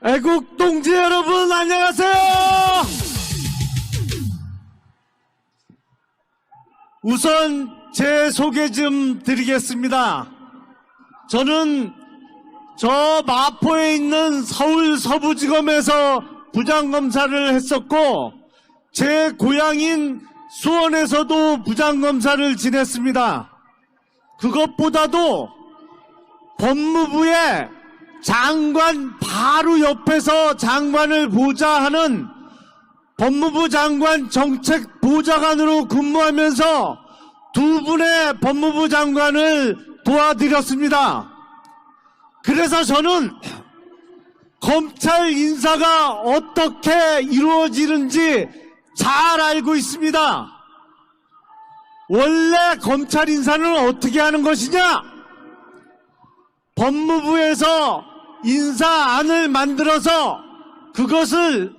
애국 동지 여러분 안녕하세요. 우선 제 소개 좀 드리겠습니다. 저는 저 마포에 있는 서울 서부지검에서 부장검사를 했었고 제 고향인 수원에서도 부장검사를 지냈습니다. 그것보다도 법무부의 장관 바로 옆에서 장관을 보좌 하는 법무부 장관 정책보좌관으로 근무하면서 두 분의 법무부 장관을 도와드렸습니다. 그래서 저는 검찰 인사가 어떻게 이루어지는지 잘 알고 있습니다. 원래 검찰 인사는 어떻게 하는 것이냐? 법무부에서 인사안을 만들어서 그것을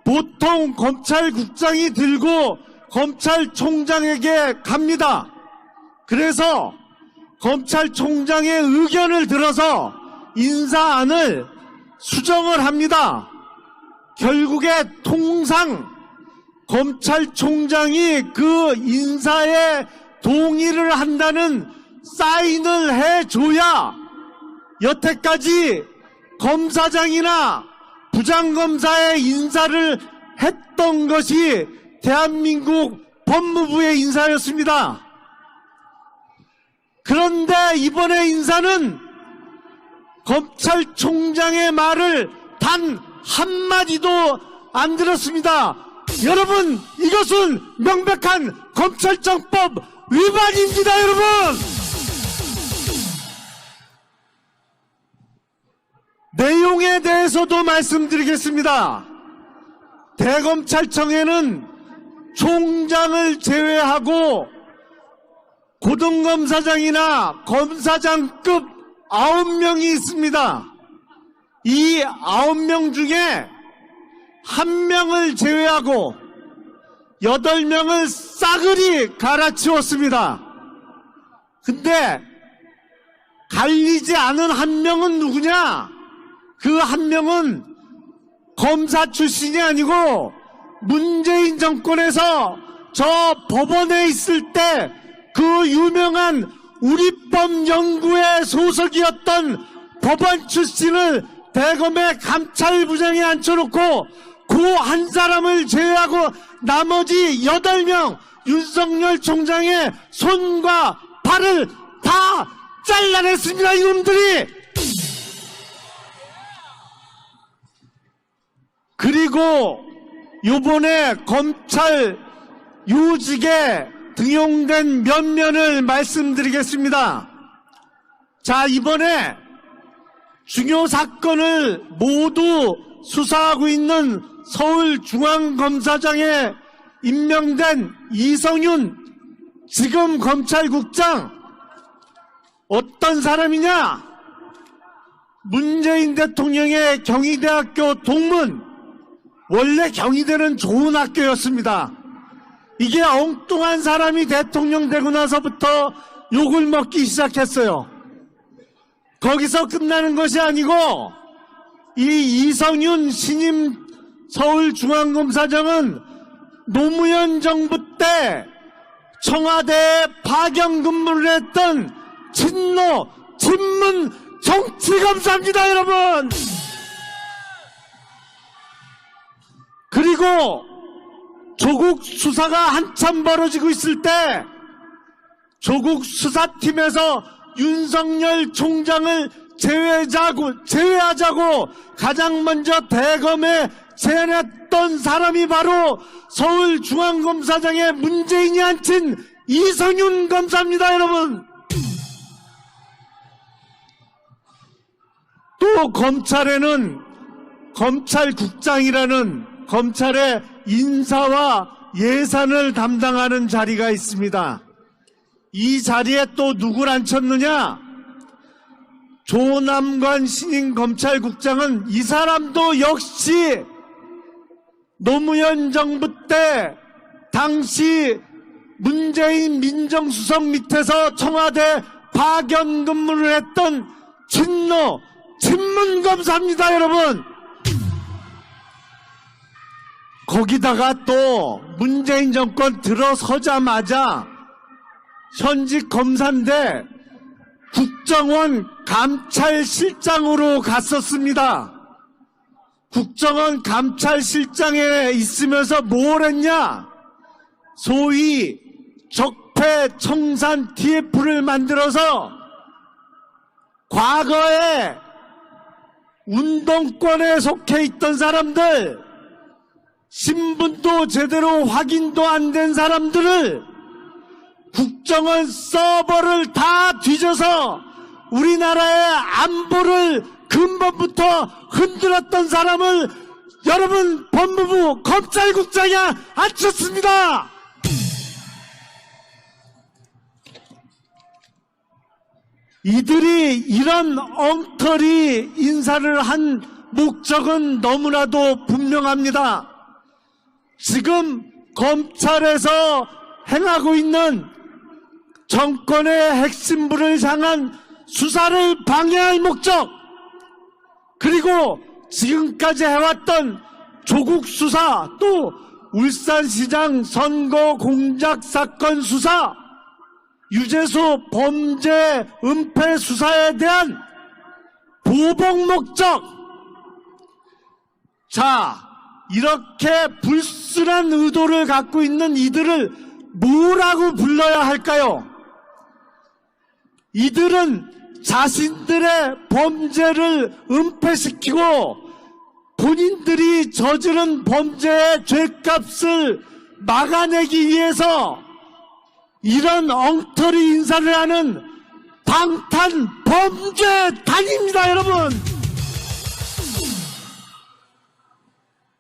보통 검찰국장이 들고 검찰총장에게 갑니다. 그래서 검찰총장의 의견을 들어서 인사안을 수정을 합니다. 결국에 통상 검찰총장이 그 인사에 동의를 한다는 사인을 해줘야 여태까지 검사장이나 부장검사의 인사를 했던 것이 대한민국 법무부의 인사였습니다. 그런데 이번에 인사는 검찰총장의 말을 단 한마디도 안 들었습니다. 여러분, 이것은 명백한 검찰청법 위반입니다, 여러분! 내용에 대해서도 말씀드리겠습니다. 대검찰청에는 총장을 제외하고 고등검사장이나 검사장급 9명이 있습니다. 이 9명 중에 1명을 제외하고 8명을 싸그리 갈아치웠습니다. 근데 갈리지 않은 1명은 누구냐? 그 1명은 검사 출신이 아니고 문재인 정권에서 저 법원에 있을 때 그 유명한 우리법 연구회 소속이었던 법원 출신을 대검의 감찰부장에 앉혀놓고 그 한 사람을 제외하고 나머지 8명 윤석열 총장의 손과 발을 다 잘라냈습니다, 이놈들이! 그리고 요번에 검찰 요직에 등용된 면면을 말씀드리겠습니다. 자, 이번에 중요 사건을 모두 수사하고 있는 서울중앙검사장에 임명된 이성윤 지금 검찰국장 어떤 사람이냐? 문재인 대통령의 경희대학교 동문. 원래 경희대는 좋은 학교였습니다. 이게 엉뚱한 사람이 대통령 되고 나서부터 욕을 먹기 시작했어요. 거기서 끝나는 것이 아니고 이 이성윤 신임 서울중앙검사장은 노무현 정부 때 청와대에 파견 근무를 했던 친노 친문 정치검사입니다, 여러분! 그리고 조국 수사가 한참 벌어지고 있을 때 조국 수사팀에서 윤석열 총장을 제외하자고 가장 먼저 대검에 제안했던 사람이 바로 서울중앙검사장에 문재인이 앉힌 이성윤 검사입니다, 여러분. 또 검찰에는 검찰국장이라는 검찰의 인사와 예산을 담당하는 자리가 있습니다. 이 자리에 또 누굴 앉혔느냐? 조남관 신임 검찰국장은 이 사람도 역시 노무현 정부 때 당시 문재인 민정수석 밑에서 청와대 파견 근무를 했던 친노 친문검사입니다, 여러분. 거기다가 또 문재인 정권 들어서자마자 현직 검사인데 국정원 감찰실장으로 갔었습니다. 국정원 감찰실장에 있으면서 뭘 했냐? 소위 적폐청산 TF를 만들어서 과거에 운동권에 속해 있던 사람들, 신분도 제대로 확인도 안 된 사람들을 국정원 서버를 다 뒤져서 우리나라의 안보를 근본부터 흔들었던 사람을 여러분 법무부 검찰국장에 앉혔습니다. 이들이 이런 엉터리 인사를 한 목적은 너무나도 분명합니다. 지금 검찰에서 행하고 있는 정권의 핵심부를 향한 수사를 방해할 목적, 그리고 지금까지 해왔던 조국 수사, 또 울산시장 선거 공작 사건 수사, 유재수 범죄 은폐 수사에 대한 보복 목적. 자, 이렇게 불순한 의도를 갖고 있는 이들을 뭐라고 불러야 할까요? 이들은 자신들의 범죄를 은폐시키고 본인들이 저지른 범죄의 죄값을 막아내기 위해서 이런 엉터리 인사를 하는 방탄 범죄단입니다, 여러분.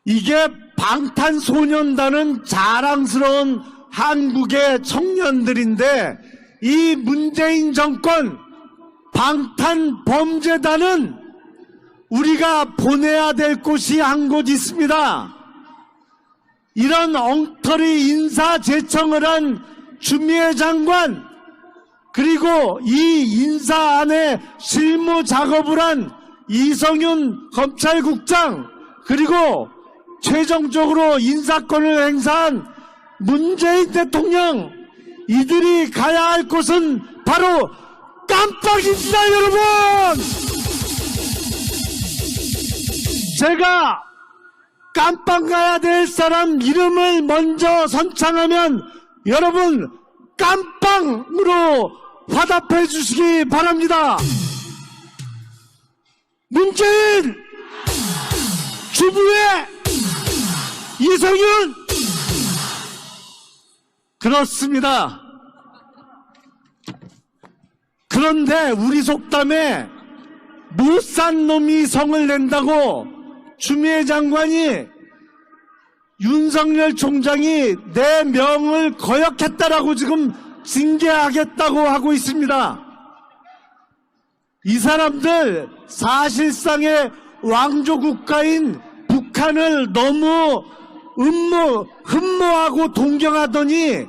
이게 방탄소년단은 자랑스러운 한국의 청년들인데, 이 문재인 정권 방탄범죄단은 우리가 보내야 될 곳이 한 곳 있습니다. 이런 엉터리 인사제청을 한 추미애 장관, 그리고 이 인사 안에 실무 작업을 한 이성윤 검찰국장, 그리고 최종적으로 인사권을 행사한 문재인 대통령, 이들이 가야 할 곳은 바로 깜빡입니다, 여러분! 제가 깜빡 가야 될 사람 이름을 먼저 선창하면 여러분 깜빵으로 화답해 주시기 바랍니다. 문재인, 주부의 이성윤. 그렇습니다. 그런데 우리 속담에 못 산 놈이 성을 낸다고 추미애 장관이 윤석열 총장이 내 명을 거역했다라고 지금 징계하겠다고 하고 있습니다. 이 사람들 사실상의 왕조 국가인 북한을 너무 흠모하고 동경하더니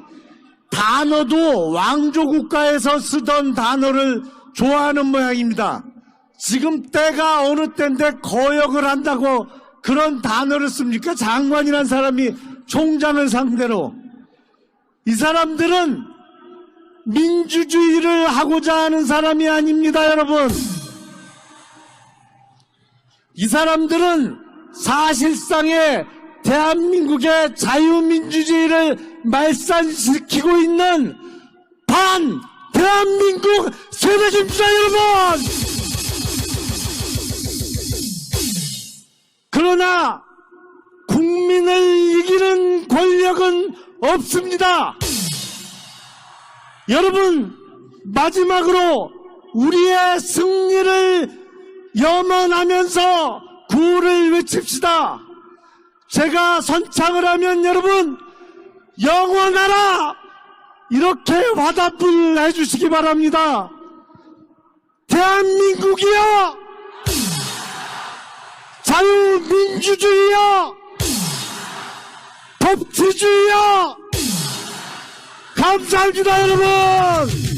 단어도 왕조 국가에서 쓰던 단어를 좋아하는 모양입니다. 지금 때가 어느 때인데 거역을 한다고 그런 단어를 씁니까? 장관이란 사람이 총장을 상대로. 이 사람들은 민주주의를 하고자 하는 사람이 아닙니다, 여러분. 이 사람들은 사실상의 대한민국의 자유민주주의를 말살시키고 있는 대한민국 세력입니다, 여러분! 그러나 국민을 이기는 권력은 없습니다. 여러분, 마지막으로 우리의 승리를 염원하면서 구호를 외칩시다. 제가 선창을 하면 여러분 영원하라 이렇게 화답을 해주시기 바랍니다. 대한민국이여, 자유민주주의여, 법치주의여. 감사합니다, 여러분.